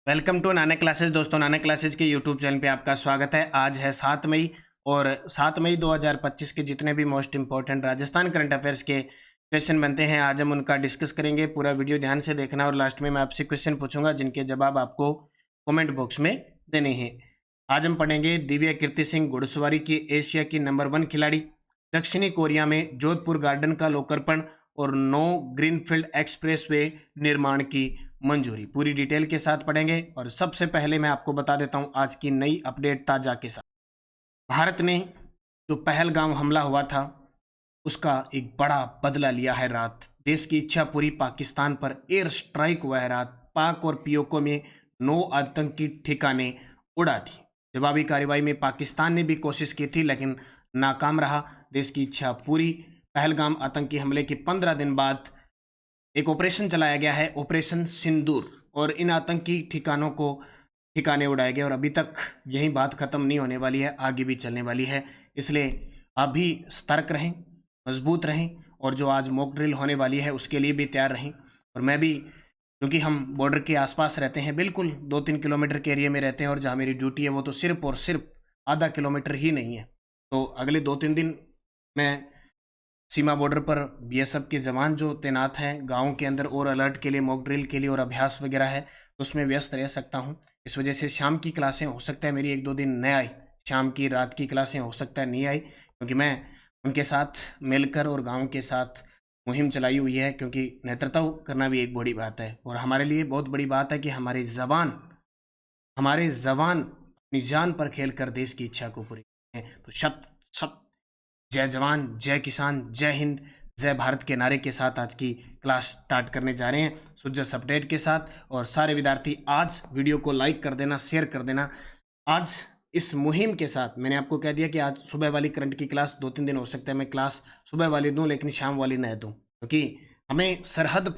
Welcome to Nanak classes. दोस्तों, Nanak classes के YouTube channel पे आपका स्वागत है। आज है 7 मई और 7 मई 2025 के जितने भी most important Rajasthan current affairs के क्वेश्चन बनते हैं, आज हम उनका डिस्कस करेंगे। पूरा वीडियो ध्यान से देखना और लास्ट में मैं आपसे क्वेश्चन पूछूंगा जिनके जवाब आपको कमेंट बॉक्स में देने हैं। आज हम पढ़ेंगे दिव्या कीर्ति सिंह घुड़सवारी की एशिया की नंबर 1 खिलाड़ी, दक्षिणी कोरिया में जोधपुर गार्डन का लोकार्पण और 9 ग्रीनफील्ड एक्सप्रेसवे निर्माण की मंजूरी। पूरी डिटेल के साथ पढ़ेंगे और सबसे पहले मैं आपको बता देता हूं आज की नई अपडेट ताजा के साथ। भारत ने जो पहलगाम हमला हुआ था उसका एक बड़ा बदला लिया है। रात देश की इच्छा पूरी, पाकिस्तान पर एयर स्ट्राइक हुआ है। रात पाक और पीओके में 9 आतंकी ठिकाने उड़ा दी। जवाबी कार्रवाई में पाकिस्तान ने भी कोशिश की थी लेकिन नाकाम रहा। देश की इच्छा पूरी। पहलगाम आतंकी हमले के 15 दिन बाद एक ऑपरेशन चलाया गया है, ऑपरेशन सिंदूर, और इन आतंकी ठिकाने उड़ाए गए और अभी तक यही बात खत्म नहीं होने वाली है, आगे भी चलने वाली है। इसलिए आप भी सतर्क रहें, मजबूत रहें और जो आज मॉक ड्रिल होने वाली है उसके लिए भी तैयार रहें। और मैं भी, क्योंकि हम बॉर्डर के आसपास रहते हैं, बिल्कुल 2-3 किलोमीटर के एरिया में रहते हैं और जहाँ मेरी ड्यूटी है वो तो सिर्फ और सिर्फ आधा किलोमीटर ही नहीं है। तो अगले 2-3 दिन मैं सीमा बॉर्डर पर बीएसएफ के जवान जो तैनात हैं गाँव के अंदर और अलर्ट के लिए, मॉक ड्रिल के लिए और अभ्यास वगैरह है, तो उसमें व्यस्त रह सकता हूं। इस वजह से शाम की क्लासें हो सकता है मेरी 1-2 दिन न आई, शाम की रात की क्लासें हो सकता है नहीं आई, क्योंकि मैं उनके साथ मिलकर और गाँव के साथ मुहिम चलाई हुई है। क्योंकि नेतृत्व करना भी एक बड़ी बात है और हमारे लिए बहुत बड़ी बात है कि हमारे जवान अपनी जान पर खेल कर देश की इच्छा को पूरी करें। तो शत शत जय जवान, जय किसान, जय हिंद, जय भारत के नारे के साथ आज की क्लास स्टार्ट करने जा रहे हैं सुजस अपडेट के साथ। और सारे विद्यार्थी आज वीडियो को लाइक कर देना, शेयर कर देना। आज इस मुहिम के साथ मैंने आपको कह दिया कि आज सुबह वाली करंट की क्लास 2-3 दिन हो सकता है मैं क्लास सुबह वाली दूं लेकिन शाम वाली न दूं, क्योंकि हमें सरहद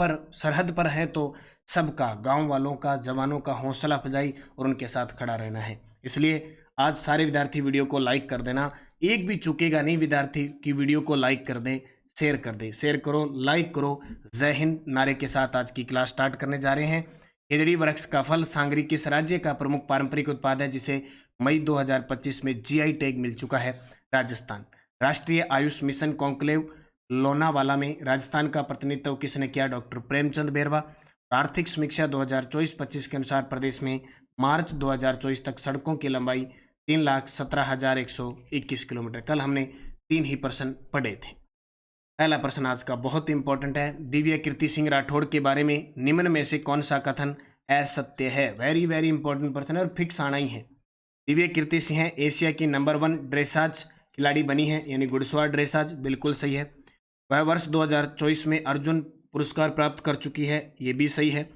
पर है तो सबका, गांव वालों का, जवानों का हौसला अफजाई और उनके साथ खड़ा रहना है। इसलिए आज सारे विद्यार्थी वीडियो को लाइक कर देना। एक भी चूकेगा नहीं विद्यार्थी की वीडियो को लाइक कर दे, शेयर कर दे, शेयर करो, लाइक करो। जय हिंद नारे के साथ आज की क्लास स्टार्ट करने जा रहे हैं। खेजड़ी वृक्ष का फल सांगरी किस राज्य का प्रमुख पारंपरिक उत्पाद है जिसे मई 2025 में जीआई टैग मिल चुका है? राजस्थान। राष्ट्रीय आयुष मिशन कॉन्क्लेव लोनावाला में राजस्थान का प्रतिनिधित्व किसने किया? डॉक्टर प्रेमचंद बैरवा। आर्थिक समीक्षा 2024-25 के अनुसार प्रदेश में मार्च 2024 तक सड़कों की लंबाई 3,17,121 किलोमीटर। कल हमने 3 ही प्रश्न पढ़े थे। पहला प्रश्न आज का बहुत इंपॉर्टेंट है। दिव्या कीर्ति सिंह राठौड़ के बारे में निम्न में से कौन सा कथन असत्य है? वेरी वेरी इंपॉर्टेंट प्रश्न है और फिक्स आना ही है। दिव्या कीर्ति सिंह एशिया की नंबर 1 ड्रेसाज खिलाड़ी बनी है, यानी घुड़सवार ड्रेसाज, बिल्कुल सही है। वह वर्ष 2024 में अर्जुन पुरस्कार प्राप्त कर चुकी है, ये भी सही है।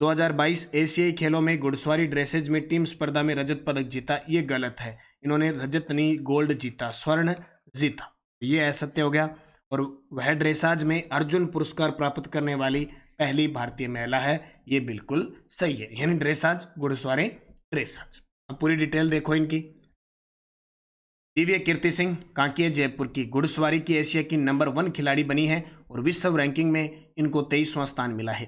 2022 एशियाई खेलों में घुड़सवारी ड्रेसेज में टीम स्पर्धा में रजत पदक जीता, ये गलत है। इन्होंने रजत नहीं, गोल्ड जीता, स्वर्ण जीता, ये असत्य हो गया। और वह ड्रेसाज में अर्जुन पुरस्कार प्राप्त करने वाली पहली भारतीय महिला है, ये बिल्कुल सही है। यानी ड्रेसाज, घुड़सवारी ड्रेसाज। अब पूरी डिटेल देखो इनकी। दिव्या कीर्ति सिंह कांकेर जयपुर की घुड़सवारी की एशिया की नंबर 1 खिलाड़ी बनी है और विश्व रैंकिंग में इनको 23वां स्थान मिला है।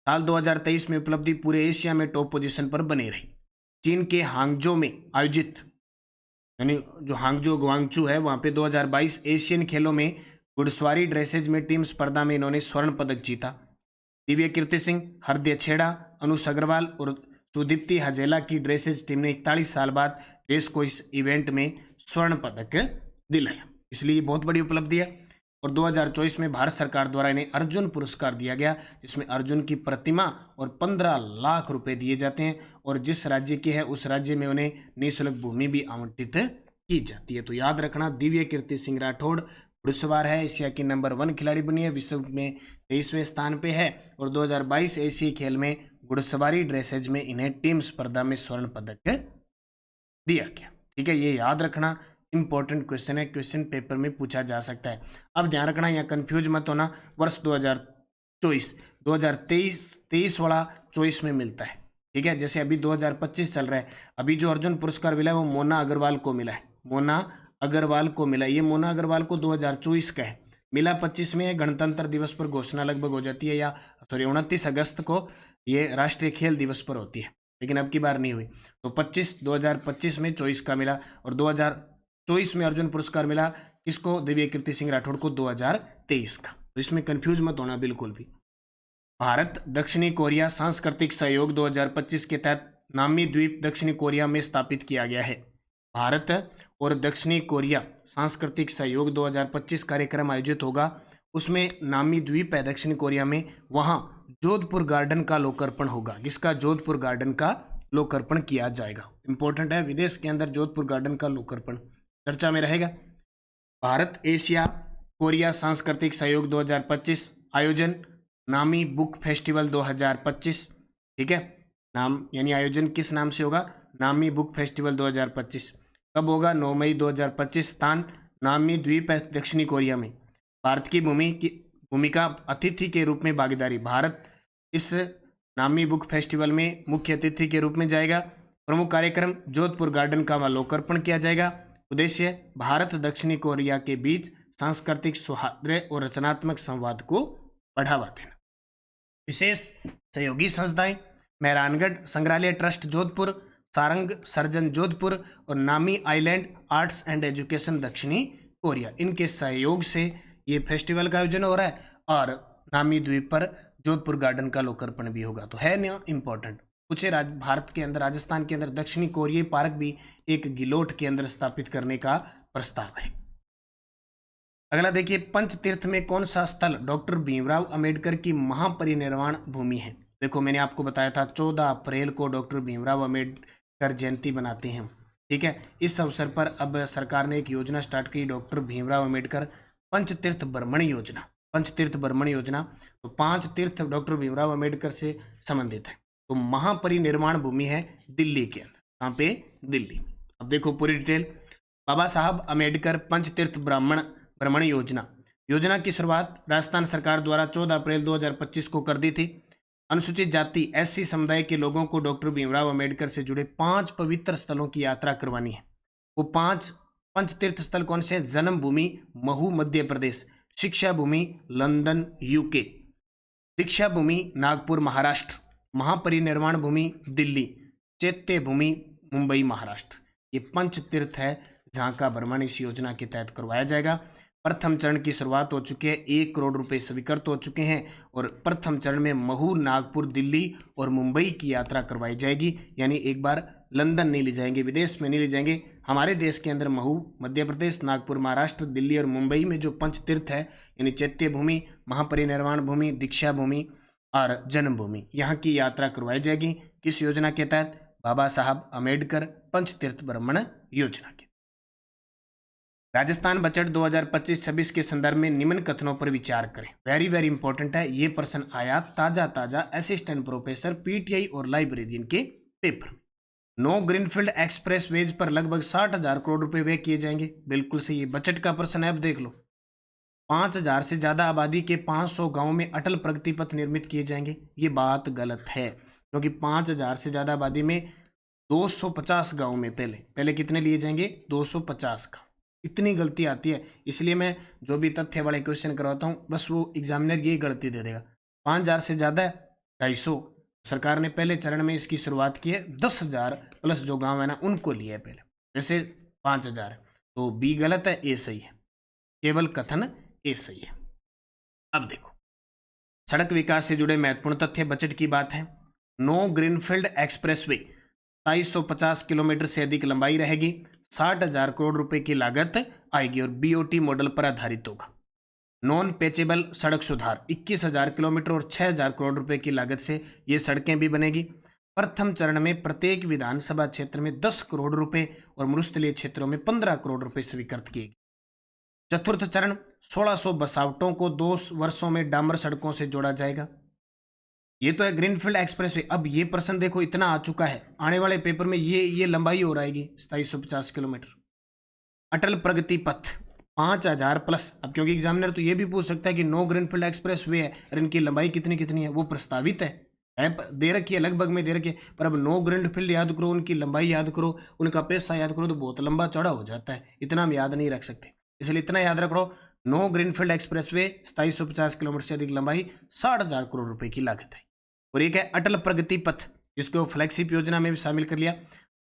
साल 2023 में उपलब्धि पूरे एशिया में टॉप पोजीशन पर बनी रही। चीन के हांगजो में आयोजित, यानी जो हांगजो ग्वांगचू है, वहां पे 2022 एशियन खेलों में घुड़सवारी ड्रेसेज में टीम स्पर्धा में इन्होंने स्वर्ण पदक जीता। दिव्या कीर्ति सिंह, हरदय छेड़ा, अनुष अग्रवाल और सुदीप्ति हजेला की ड्रेसेज टीम ने 41 साल बाद देश को इस इवेंट में स्वर्ण पदक दिलाया, इसलिए बहुत बड़ी उपलब्धि है। और 2024 में भारत सरकार द्वारा इन्हें अर्जुन पुरस्कार दिया गया, जिसमें अर्जुन की प्रतिमा और 15 लाख रुपए दिए जाते हैं और जिस राज्य की है उस राज्य में उन्हें निःशुल्क भूमि भी आवंटित की जाती है। तो याद रखना, दिव्या कीर्ति सिंह राठौड़ घुड़सवार है, एशिया की नंबर 1 खिलाड़ी बनी है, विश्व में 23वें स्थान पे है और 2022 एशियाई खेल में घुड़सवारी ड्रेसेज में इन्हें टीम स्पर्धा में स्वर्ण पदक दिया गया। ठीक है, ये याद रखना, इंपॉर्टेंट क्वेश्चन है, क्वेश्चन पेपर में पूछा जा सकता है। अब ध्यान रखना, यहाँ कंफ्यूज मत होना, वर्ष 2023 वाला 24 में मिलता है। ठीक है, जैसे अभी 2025 चल रहा है, अभी जो अर्जुन पुरस्कार मिला है वो मोना अग्रवाल को मिला है, मोना अग्रवाल को मिला। ये मोना अग्रवाल को 2024 का है, मिला 25 में। गणतंत्र दिवस पर घोषणा लगभग हो जाती है, या सॉरी 29 अगस्त को ये राष्ट्रीय खेल दिवस पर होती है। लेकिन अब की बार नहीं हुई। तो 2025 में 24 का मिला और 2024 में अर्जुन पुरस्कार मिला किसको? दिव्य कीर्ति सिंह राठौड़ को 2023 का। तो इसमें कंफ्यूज मत होना बिल्कुल भी। भारत दक्षिणी कोरिया सांस्कृतिक सहयोग 2025 के तहत नामी द्वीप दक्षिणी कोरिया में स्थापित किया गया है। भारत और दक्षिणी कोरिया सांस्कृतिक सहयोग 2025 कार्यक्रम आयोजित होगा। उसमें नामी द्वीप है दक्षिणी कोरिया में, वहां जोधपुर गार्डन का लोकार्पण होगा। किसका? जोधपुर गार्डन का लोकार्पण किया जाएगा। इंपॉर्टेंट है, विदेश के अंदर जोधपुर गार्डन का लोकार्पण चर्चा में रहेगा। भारत एशिया कोरिया सांस्कृतिक सहयोग 2025 आयोजन नामी बुक फेस्टिवल 2025। ठीक है, नाम यानी आयोजन किस नाम से होगा? नामी बुक फेस्टिवल 2025। कब होगा? 9 मई 2025। स्थान नामी द्वीप है दक्षिणी कोरिया में। भारत की भूमिका अतिथि के रूप में भागीदारी। भारत इस नामी बुक फेस्टिवल में मुख्य अतिथि के रूप में जाएगा। प्रमुख कार्यक्रम जोधपुर गार्डन का अवलोकन किया जाएगा। उद्देश्य भारत दक्षिणी कोरिया के बीच सांस्कृतिक सौहार्द और रचनात्मक संवाद को बढ़ावा देना। विशेष सहयोगी संस्थाएं मेहरानगढ़ संग्रहालय ट्रस्ट जोधपुर, सारंग सर्जन जोधपुर और नामी आइलैंड आर्ट्स एंड एजुकेशन दक्षिणी कोरिया, इनके सहयोग से ये फेस्टिवल का आयोजन हो रहा है और नामी द्वीप पर जोधपुर गार्डन का लोकार्पण भी होगा। तो है ना इंपॉर्टेंट। कुछ भारत के अंदर राजस्थान के अंदर दक्षिणी कोरियाई पार्क भी एक गिलोट के अंदर स्थापित करने का प्रस्ताव है। अगला देखिए, पंचतीर्थ में कौन सा स्थल डॉक्टर भीमराव अंबेडकर की महापरिनिर्वाण भूमि है? देखो मैंने आपको बताया था 14 अप्रैल को डॉक्टर भीमराव अंबेडकर जयंती बनाते हैं। ठीक है, इस अवसर पर अब सरकार ने एक योजना स्टार्ट की, डॉक्टर भीमराव अंबेडकर पंचतीर्थ भ्रमण योजना। पंचतीर्थ भ्रमण योजना, तो 5 तीर्थ डॉक्टर भीमराव अंबेडकर से संबंधित है। तो महापरिनिर्वाण भूमि है दिल्ली के अंदर। कहाँ पे? दिल्ली। अब देखो पूरी डिटेल। बाबा साहब अंबेडकर पंचतीर्थ भ्रमण योजना की शुरुआत राजस्थान सरकार द्वारा 14 अप्रैल 2025 को कर दी थी। अनुसूचित जाति SC समुदाय के लोगों को डॉक्टर भीमराव अंबेडकर से जुड़े 5 पवित्र स्थलों की यात्रा करवानी है। वो 5 पंचतीर्थ स्थल कौन से? जन्मभूमि महू मध्य प्रदेश, शिक्षा भूमि लंदन UK, दीक्षा भूमि नागपुर महाराष्ट्र, महापरिनिर्वाण भूमि दिल्ली, चैत्य भूमि मुंबई महाराष्ट्र। ये पंचतीर्थ है जहाँ का भ्रमण इस योजना के तहत करवाया जाएगा। प्रथम चरण की शुरुआत हो चुकी है, 1 करोड़ रुपए स्वीकृत हो चुके हैं और प्रथम चरण में महू, नागपुर, दिल्ली और मुंबई की यात्रा करवाई जाएगी। यानी एक बार लंदन नहीं ले जाएंगे, विदेश में नहीं ले जाएंगे, हमारे देश के अंदर महू मध्य प्रदेश, नागपुर महाराष्ट्र, दिल्ली और मुंबई में जो पंचतीर्थ है यानी चैत्य भूमि, महापरिनिर्वाण भूमि, दीक्षा भूमि और जन्मभूमि, यहाँ की यात्रा करवाई जाएगी। किस योजना के तहत? बाबा साहब अम्बेडकर पंचतीर्थ भ्रमण योजना के। राजस्थान बजट 2025-26 के संदर्भ में निम्न कथनों पर विचार करें। वेरी वेरी इंपॉर्टेंट है, ये प्रश्न आया ताजा असिस्टेंट प्रोफेसर PTI और लाइब्रेरियन के पेपर। नो ग्रीनफील्ड एक्सप्रेस वेज पर लगभग 60,000 करोड़ रुपए व्यय किए जाएंगे। बिल्कुल सही, बजट का प्रश्न है। अब देख लो, 5,000 से ज्यादा आबादी के 500 गांवों में अटल प्रगति पथ निर्मित किए जाएंगे। ये बात गलत है, क्योंकि 5,000 से ज्यादा आबादी में 250 गांव में पहले कितने लिए जाएंगे? 250 का। इतनी गलती आती है, इसलिए मैं जो भी तथ्य वाले क्वेश्चन करवाता हूँ बस वो एग्जामिनर यही गलती दे देगा। 5,000 से ज़्यादा है 250। सरकार ने पहले चरण में इसकी शुरुआत की है, 10,000 प्लस जो गांव है ना उनको लिया है पहले, वैसे 5,000 है। तो बी गलत है, ए सही है, केवल कथन ए सही है। अब देखो, सड़क विकास से जुड़े महत्वपूर्ण तथ्य बजट की बात है। नो ग्रीनफील्ड एक्सप्रेसवे 250 किलोमीटर से अधिक लंबाई रहेगी, 60,000 करोड़ रुपए की लागत आएगी और BOT मॉडल पर आधारित होगा। नॉन पेचेबल सड़क सुधार 21,000 किलोमीटर और 6,000 करोड़ रुपए की लागत से ये सड़कें भी बनेगी। प्रथम चरण में प्रत्येक विधानसभा क्षेत्र में 10 करोड़ रुपए और मरुस्थलीय क्षेत्रों में 15 करोड़ रुपए स्वीकृत किए गए। चतुर्थ चरण 1600 बसावटों को 2 वर्षों में डामर सड़कों से जोड़ा जाएगा। ये तो है ग्रीनफील्ड एक्सप्रेसवे। अब ये प्रश्न देखो इतना आ चुका है, आने वाले पेपर में ये लंबाई हो रहेगी 2750 किलोमीटर। अटल प्रगति पथ 5,000 प्लस। अब क्योंकि एग्जामिनर तो ये भी पूछ सकता है कि नो ग्रीनफील्ड एक्सप्रेसवे है और इनकी लंबाई कितनी है, वो प्रस्तावित है दे रखी है, लगभग में दे रखी है, पर अब नो ग्रीनफील्ड याद करो, उनकी लंबाई याद करो, उनका पैसा याद करो तो बहुत लंबा चौड़ा हो जाता है, इतना हम याद नहीं रख सकते। इसलिए इतना याद रखो, नो ग्रीनफील्ड एक्सप्रेसवे 2750 किलोमीटर से अधिक लंबाई, 60,000 करोड़ रुपए की लागत है। और एक है अटल प्रगति पथ, जिसको वो फ्लैगशिप योजना में भी शामिल कर लिया।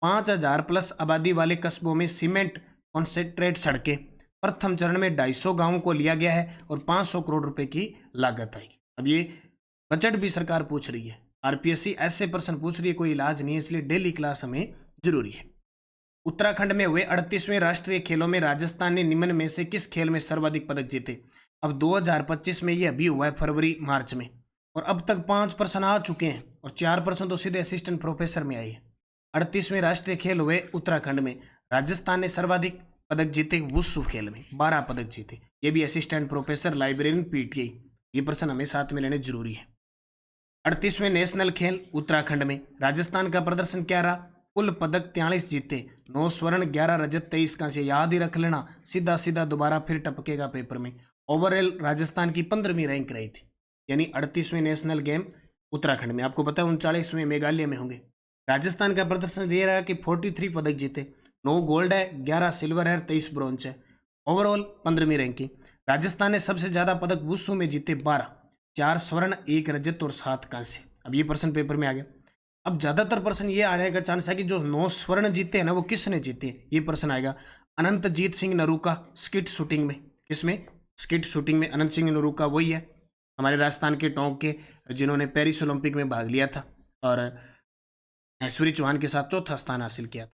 5,000 प्लस आबादी वाले कस्बों में सीमेंट कॉन्सेंट्रेट सड़कें, प्रथम चरण में 250 गांवों को लिया गया है और 500 करोड़ रुपए की लागत आएगी। अब ये बजट भी सरकार पूछ रही है, आरपीएससी ऐसे प्रश्न पूछ रही है, कोई इलाज नहीं है, इसलिए डेली क्लास हमें जरूरी है। उत्तराखंड में हुए 38वें राष्ट्रीय खेलों में राजस्थान ने निम्न में से किस खेल में सर्वाधिक पदक जीते? अब 2025 में ये अभी हुआ है फरवरी मार्च में, और अब तक 5 प्रश्न आ चुके हैं और 4 प्रश्न तो सीधे असिस्टेंट प्रोफेसर में आई है। 38वें राष्ट्रीय खेल हुए उत्तराखंड में, राजस्थान ने सर्वाधिक पदक जीते वुशु खेल में, 12 पदक जीते। ये भी असिस्टेंट प्रोफेसर, लाइब्रेरियन, पीटीआई, ये प्रश्न हमें साथ में लेने जरूरी है। 38वें नेशनल खेल उत्तराखंड में राजस्थान का प्रदर्शन क्या रहा? कुल पदक 43 जीते, 9 स्वर्ण, 11 रजत, 23 कांस्य। याद ही रख लेना, सीधा सीधा दोबारा फिर टपकेगा पेपर में। ओवरऑल राजस्थान की 15वीं रैंक रही थी, यानी 38वें नेशनल गेम उत्तराखंड में। आपको पता है 39वें मेघालय में होंगे। राजस्थान का प्रदर्शन ये रहा कि 43 पदक जीते, 9 गोल्ड है, 11 सिल्वर है, 23 ब्रॉन्ज है। Overall 15वीं ranking. राजस्थान ने सबसे ज्यादा पदक वुशु में जीते 12, 4 स्वर्ण, 1 रजत और 7 कांस्य। अब ये प्रश्न पेपर में आ गया। अब ज्यादातर प्रश्न ये आने का चांस है कि जो 9 स्वर्ण जीते हैं ना, वो किसने जीते, ये प्रश्न आएगा। अनंतजीत सिंह नरूका स्किट शूटिंग में, किसमें? स्किट शूटिंग में अनंत सिंह नरूका वही है हमारे राजस्थान के टोंक के, जिन्होंने पेरिस ओलंपिक में भाग लिया था और ऐश्वर्य चौहान के साथ चौथा स्थान हासिल किया था।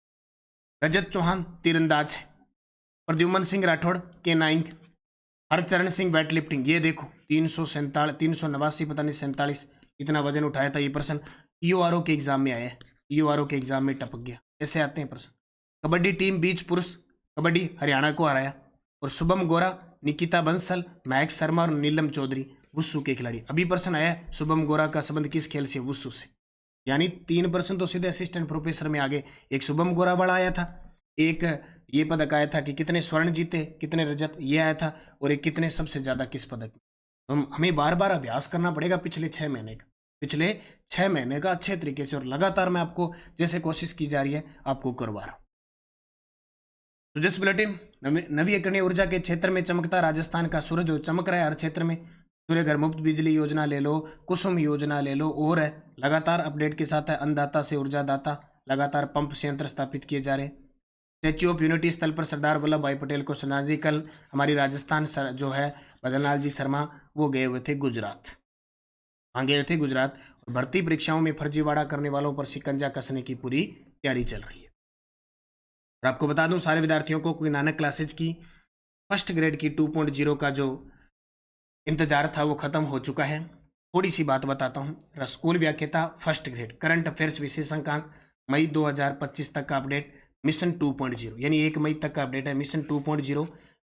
रजत चौहान तीरंदाज है। प्रद्युमन सिंह राठौड़ के नाइंग। हरचरण सिंह वेट लिफ्टिंग, ये देखो 389 पता नहीं 47 इतना वजन उठाया था। ये प्रश्न ईओआरओ के एग्जाम में आया है, ईओआरओ के एग्जाम में टपक गया। ऐसे आते हैं प्रश्न। कबड्डी टीम बीच पुरुष कबड्डी हरियाणा को हराया, और शुभम गोरा, निकिता बंसल, महक शर्मा और नीलम चौधरी वुशु के खिलाड़ी। अभी प्रश्न आया है शुभम गोरा का संबंध किस खेल से? वुशु से। यानी 3 प्रश्न तो सीधे असिस्टेंट प्रोफेसर में आगे। एक शुभम गोरा वाला आया था, एक ये पदक आया था कि कितने स्वर्ण जीते, कितने रजत, ये आया था, और एक कितने सबसे ज्यादा किस पदक। तो हमें बार बार अभ्यास करना पड़ेगा पिछले 6 महीने का, पिछले 6 महीने का अच्छे तरीके से, और लगातार मैं आपको जैसे कोशिश की जा रही है आपको करवा रहा हूं। सुजस बुलेटिन। नवीकरणीय ऊर्जा के क्षेत्र में चमकता राजस्थान का सूरज, जो चमक रहा है हर क्षेत्र में। सूर्य घर मुफ्त बिजली योजना ले लो, कुसुम योजना ले लो, और है लगातार अपडेट के साथ है। अन्नदाता से ऊर्जा दाता, लगातार पंप संयंत्र स्थापित किए जा रहे। स्टैच्यू ऑफ यूनिटी स्थल पर सरदार वल्लभ भाई पटेल को श्रद्धांजलि। कल हमारी राजस्थान जो है भजनलाल जी शर्मा, वो गए हुए थे गुजरात, वहाँ गए थे गुजरात। और भर्ती परीक्षाओं में फर्जीवाड़ा करने वालों पर शिकंजा कसने की पूरी तैयारी चल रही है। और आपको बता दूं सारे विद्यार्थियों को गुरु नानक क्लासेज की फर्स्ट ग्रेड की 2.0 का जो इंतजार था वो खत्म हो चुका है। थोड़ी सी बात बताता हूँ। स्कूल व्याख्याता फर्स्ट ग्रेड, करंट अफेयर्स विशेषांक मई 2025 तक का अपडेट, मिशन 2.0 यानी 1 मई तक का अपडेट है। मिशन 2.0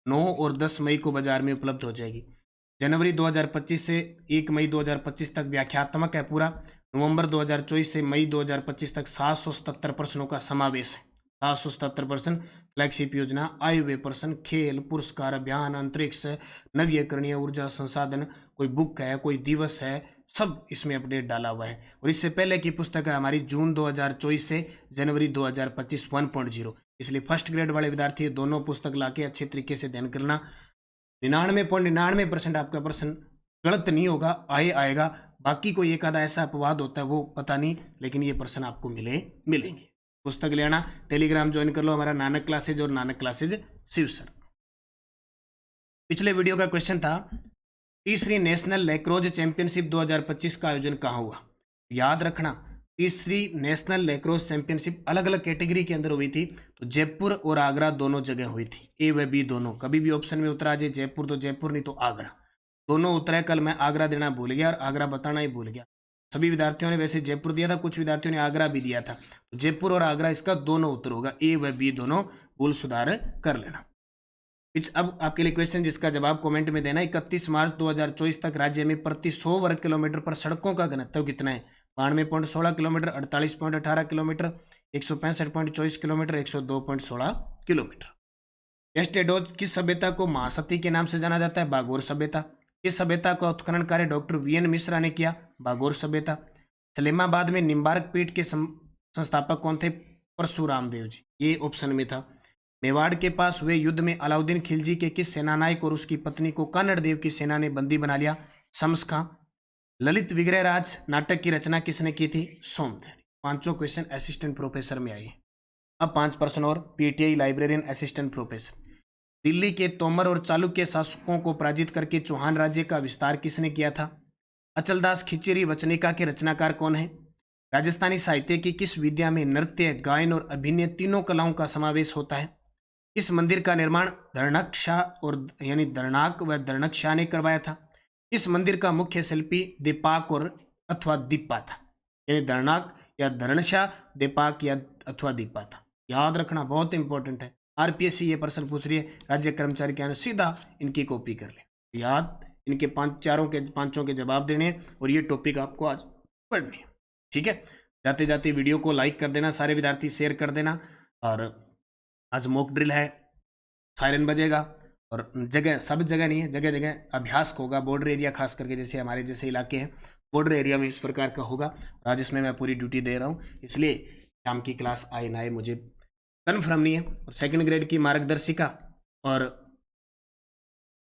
9 और 10 मई को बाजार में उपलब्ध हो जाएगी। जनवरी 2025 से 1 मई 2025 तक व्याख्यात्मक है पूरा। नवंबर 2024 से मई 2025 तक 777 प्रश्नों का समावेश है। 777 प्रश्न। फ्लैगशिप योजना, आय व्यय प्रश्न, खेल, पुरस्कार, अभियान, अंतरिक्ष, नवीकरणीय ऊर्जा संसाधन, कोई बुक है, कोई दिवस है, सब इसमें अपडेट डाला हुआ है। और इससे पहले की पुस्तक है हमारी जून 2024 से जनवरी 2025 1.0। इसलिए फर्स्ट ग्रेड वाले विद्यार्थी दोनों पुस्तक लाके अच्छे तरीके से ध्यान करना। 99.99% आपका प्रश्न गलत नहीं होगा, आएगा। बाकी कोई एक आधा ऐसा अपवाद होता है वो पता नहीं, लेकिन ये प्रश्न आपको मिलेंगे। पुस्तक लेना, टेलीग्राम ज्वाइन कर लो हमारा नानक क्लासेज और नानक क्लासेज शिव सर। पिछले वीडियो का क्वेश्चन था तीसरी नेशनल लैक्रोज चैंपियनशिप 2025 का आयोजन कहाँ हुआ? याद रखना, तीसरी नेशनल लैक्रोज चैंपियनशिप अलग अलग कैटेगरी के अंदर हुई थी। तो जयपुर और आगरा दोनों जगह हुई थी, ए व बी दोनों। कभी भी ऑप्शन में उतरा जाए जयपुर तो जयपुर, नहीं तो आगरा, दोनों उतरा। कल मैं आगरा देना भूल गया और आगरा बताना ही भूल गया। सभी विद्यार्थियों ने वैसे जयपुर दिया था, कुछ विद्यार्थियों ने आगरा भी दिया था। तो जयपुर और आगरा इसका दोनों उत्तर होगा, ए व बी दोनों। भूल सुधार कर लेना। अब आपके लिए क्वेश्चन जिसका जवाब कमेंट में देना। 31 मार्च 2024 तक राज्य में प्रति 100 वर्ग किलोमीटर पर सड़कों का घनत्व कितना है? 92.16 किलोमीटर, 48.18 किलोमीटर, 165.24 किलोमीटर, 102.16 किलोमीटर। एस्टेडोज किस सभ्यता को महासती के नाम से जाना जाता है? बागोर सभ्यता। इस सभ्यता का उत्खनन कार्य डॉक्टर वीएन मिश्रा ने किया, बागोर सभ्यता। सलेमाबाद में निम्बार्क पीठ के संस्थापक कौन थे? परशुराम देव जी, ये ऑप्शन में था। मेवाड़ के पास हुए युद्ध में अलाउद्दीन खिलजी के किस सेनानायक और उसकी पत्नी को कन्नड़ देव की सेना ने बंदी बना लिया? शम्स खां। ललित विग्रहराज नाटक की रचना किसने की थी? सोमदेव। पांचों क्वेश्चन असिस्टेंट प्रोफेसर में आई है। अब 5% और PTI librarian assistant professor. Delhi के तोमर और चालुक्य शासकों को पराजित करके चौहान राज्य का विस्तार किसने किया था? अचलदास खिचड़ी वचनिका के रचनाकार कौन है? राजस्थानी साहित्य की किस विद्या में नृत्य, गायन और अभिनय तीनों कलाओं का समावेश होता है? इस मंदिर का निर्माण धर्णाक शाह और यानी धर्णाक व धर्णक शाह ने करवाया था। इस मंदिर का मुख्य शिल्पी दीपाक और अथवा दीपा था, यानी धर्णाक या धरणशाह, दीपाक या अथवा दीपा था। याद रखना बहुत इंपॉर्टेंट है। आरपीएससी ये प्रश्न पूछ रही है, राज्य कर्मचारी के अनुसार सीधा इनकी कॉपी कर ले। याद इनके पांचों के जवाब देने और ये टॉपिक आपको आज पढ़नी है। ठीक है, जाते जाते वीडियो को लाइक कर देना, सारे विद्यार्थी शेयर कर देना। और आज मॉक ड्रिल है, सायरन बजेगा और जगह सब जगह नहीं है, जगह जगह अभ्यास होगा। बॉर्डर एरिया खास करके जैसे हमारे जैसे इलाके हैं, बॉर्डर एरिया में इस प्रकार का होगा। आज इसमें मैं पूरी ड्यूटी दे रहा हूँ, इसलिए शाम की क्लास आए ना आए मुझे कन्फर्म नहीं है। और सेकंड ग्रेड की मार्गदर्शिका और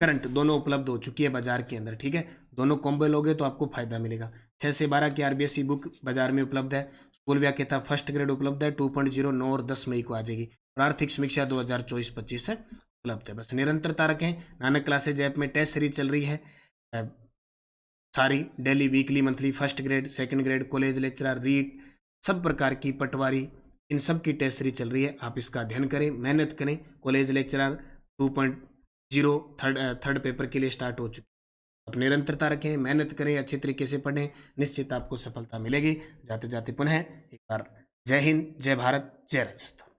करंट दोनों उपलब्ध हो चुकी है बाजार के अंदर। ठीक है, दोनों कॉम्बो लोगे तो आपको फायदा मिलेगा। 6 से 12 की आरबीएससी बुक बाजार में उपलब्ध है। स्कूल व्याख्याता फर्स्ट ग्रेड उपलब्ध है, 2.0 9 और 10 मई को आ जाएगी। और आर्थिक समीक्षा 2024-25 से उपलब्ध है। बस निरंतरता रखें। नानक क्लासेज ऐप में टेस्ट सीरीज चल रही है सारी, daily, weekly, monthly, first grade, second grade, college lecturer, REET, सब प्रकार की, पटवारी, इन सब की टेस्ट सीरीज चल रही है। आप इसका अध्ययन करें, मेहनत करें। कॉलेज लेक्चरर 2.0 थर्ड पेपर के लिए स्टार्ट हो चुकी है। आप निरंतरता रखें, मेहनत करें, अच्छे तरीके से पढ़ें, निश्चित आपको सफलता मिलेगी। जाते जाते पुनः एक बार जय हिंद, जय भारत, जय राजस्थान।